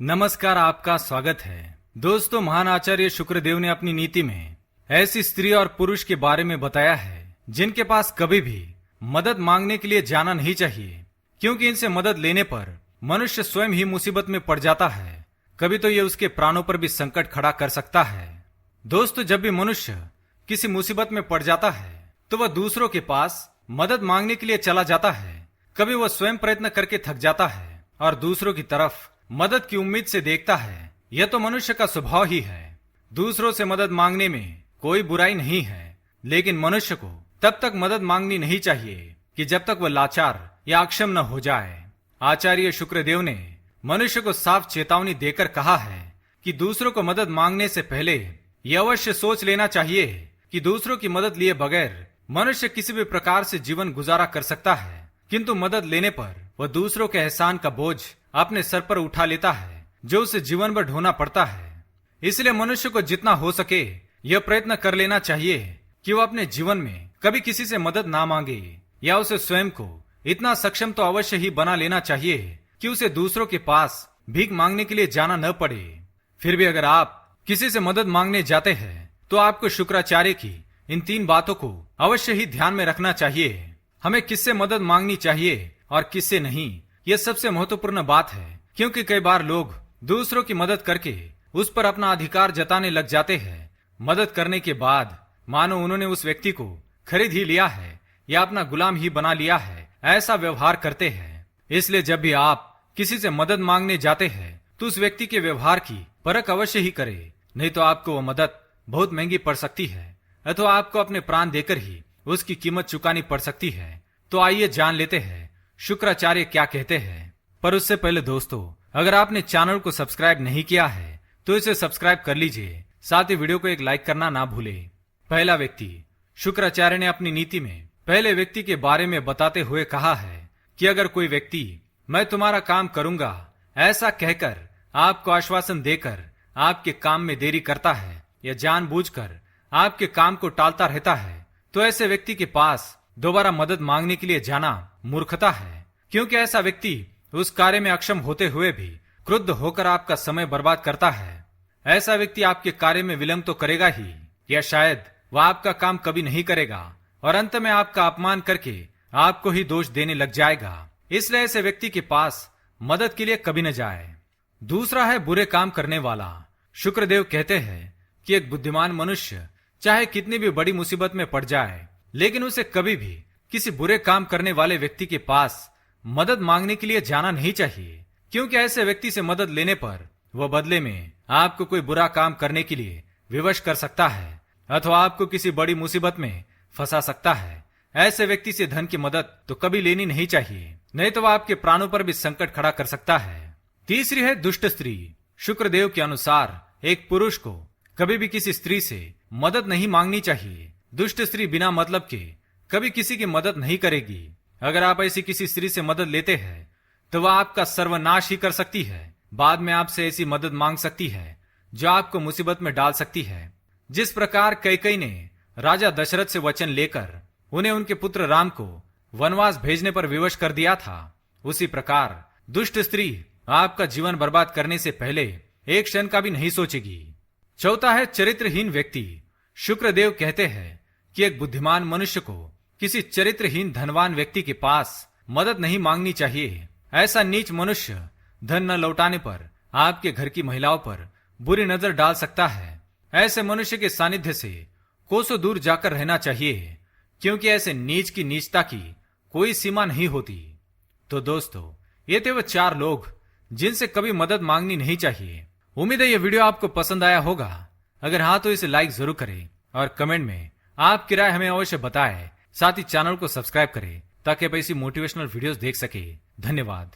नमस्कार, आपका स्वागत है। दोस्तों, महान आचार्य शुक्रदेव ने अपनी नीति में ऐसी स्त्री और पुरुष के बारे में बताया है जिनके पास कभी भी मदद मांगने के लिए जाना नहीं चाहिए, क्योंकि इनसे मदद लेने पर मनुष्य स्वयं ही मुसीबत में पड़ जाता है। कभी तो ये उसके प्राणों पर भी संकट खड़ा कर सकता है। दोस्तों, जब भी मनुष्य किसी मुसीबत में पड़ जाता है तो वह दूसरों के पास मदद मांगने के लिए चला जाता है। कभी वह स्वयं प्रयत्न करके थक जाता है और दूसरों की तरफ मदद की उम्मीद से देखता है। यह तो मनुष्य का स्वभाव ही है। दूसरों से मदद मांगने में कोई बुराई नहीं है, लेकिन मनुष्य को तब तक मदद मांगनी नहीं चाहिए कि जब तक वह लाचार या अक्षम न हो जाए। आचार्य शुक्रदेव ने मनुष्य को साफ चेतावनी देकर कहा है कि दूसरों को मदद मांगने से पहले यह अवश्य सोच लेना चाहिए कि दूसरों की मदद लिए बगैर मनुष्य किसी भी प्रकार से जीवन गुजारा कर सकता है, किंतु मदद लेने पर वह दूसरों के एहसान का बोझ अपने सर पर उठा लेता है, जो उसे जीवन भर ढोना पड़ता है। इसलिए मनुष्य को जितना हो सके यह प्रयत्न कर लेना चाहिए कि वह अपने जीवन में कभी किसी से मदद ना मांगे, या उसे स्वयं को इतना सक्षम तो अवश्य ही बना लेना चाहिए कि उसे दूसरों के पास भीख मांगने के लिए जाना न पड़े। फिर भी अगर आप किसी से मदद मांगने जाते हैं तो आपको शुक्राचार्य की इन 3 बातों को अवश्य ही ध्यान में रखना चाहिए। हमें किससे मदद मांगनी चाहिए और किससे नहीं, यह सबसे महत्वपूर्ण बात है, क्योंकि कई बार लोग दूसरों की मदद करके उस पर अपना अधिकार जताने लग जाते हैं। मदद करने के बाद मानो उन्होंने उस व्यक्ति को खरीद ही लिया है या अपना गुलाम ही बना लिया है, ऐसा व्यवहार करते हैं। इसलिए जब भी आप किसी से मदद मांगने जाते हैं तो उस व्यक्ति के व्यवहार की परख अवश्य ही करें, नहीं तो आपको वह मदद बहुत महंगी पड़ सकती है, अथवा आपको अपने प्राण देकर ही उसकी कीमत चुकानी पड़ सकती है। तो आइए जान लेते हैं शुक्राचार्य क्या कहते हैं। पर उससे पहले दोस्तों, अगर आपने चैनल को सब्सक्राइब नहीं किया है तो इसे सब्सक्राइब कर लीजिए, साथ ही वीडियो को एक लाइक करना ना भूले। पहला व्यक्ति, शुक्राचार्य ने अपनी नीति में पहले व्यक्ति के बारे में बताते हुए कहा है कि अगर कोई व्यक्ति मैं तुम्हारा काम करूंगा ऐसा कहकर आपको आश्वासन देकर आपके काम में देरी करता है या जानबूझकर आपके काम को टालता रहता है, तो ऐसे व्यक्ति के पास दोबारा मदद मांगने के लिए जाना मूर्खता है, क्योंकि ऐसा व्यक्ति उस कार्य में अक्षम होते हुए भी क्रुद्ध होकर आपका समय बर्बाद करता है। ऐसा व्यक्ति आपके कार्य में विलंब तो करेगा ही, या शायद वह आपका काम कभी नहीं करेगा और अंत में आपका अपमान करके आपको ही दोष देने लग जाएगा। इसलिए ऐसे व्यक्ति के पास मदद के लिए कभी न जाए। दूसरा है बुरे काम करने वाला। शुक्रदेव कहते हैं कि एक बुद्धिमान मनुष्य चाहे कितनी भी बड़ी मुसीबत में पड़ जाए, लेकिन उसे कभी भी किसी बुरे काम करने वाले व्यक्ति के पास मदद मांगने के लिए जाना नहीं चाहिए, क्योंकि ऐसे व्यक्ति से मदद लेने पर वह बदले में आपको कोई बुरा काम करने के लिए विवश कर सकता है, अथवा आपको किसी बड़ी मुसीबत में फंसा सकता है। ऐसे व्यक्ति से धन की मदद तो कभी लेनी नहीं चाहिए, नहीं तो वह आपके प्राणों पर भी संकट खड़ा कर सकता है। तीसरी है दुष्ट स्त्री। शुक्रदेव के अनुसार एक पुरुष को कभी भी किसी स्त्री से मदद नहीं मांगनी चाहिए। दुष्ट स्त्री बिना मतलब के कभी किसी की मदद नहीं करेगी। अगर आप ऐसी किसी स्त्री से मदद लेते हैं तो वह आपका सर्वनाश ही कर सकती है। बाद में आपसे ऐसी मदद मांग सकती है जो आपको मुसीबत में डाल सकती है। जिस प्रकार कैकेयी ने राजा दशरथ से वचन लेकर उन्हें उनके पुत्र राम को वनवास भेजने पर विवश कर दिया था, उसी प्रकार दुष्ट स्त्री आपका जीवन बर्बाद करने से पहले एक क्षण का भी नहीं सोचेगी। चौथा है चरित्रहीन व्यक्ति। शुक्रदेव कहते हैं कि एक बुद्धिमान मनुष्य को किसी चरित्रहीन धनवान व्यक्ति के पास मदद नहीं मांगनी चाहिए। ऐसा नीच मनुष्य धन न लौटाने पर आपके घर की महिलाओं पर बुरी नजर डाल सकता है। ऐसे मनुष्य के सानिध्य से कोसों दूर जाकर रहना चाहिए, क्योंकि ऐसे नीच की नीचता की कोई सीमा नहीं होती। तो दोस्तों, ये थे वो 4 लोग जिनसे कभी मदद मांगनी नहीं चाहिए। उम्मीद है ये वीडियो आपको पसंद आया होगा। अगर हाँ तो इसे लाइक जरूर करें और कमेंट में आपकी राय हमें अवश्य बताएं। साथ ही चैनल को सब्सक्राइब करें ताकि आप ऐसी मोटिवेशनल वीडियोस देख सके। धन्यवाद।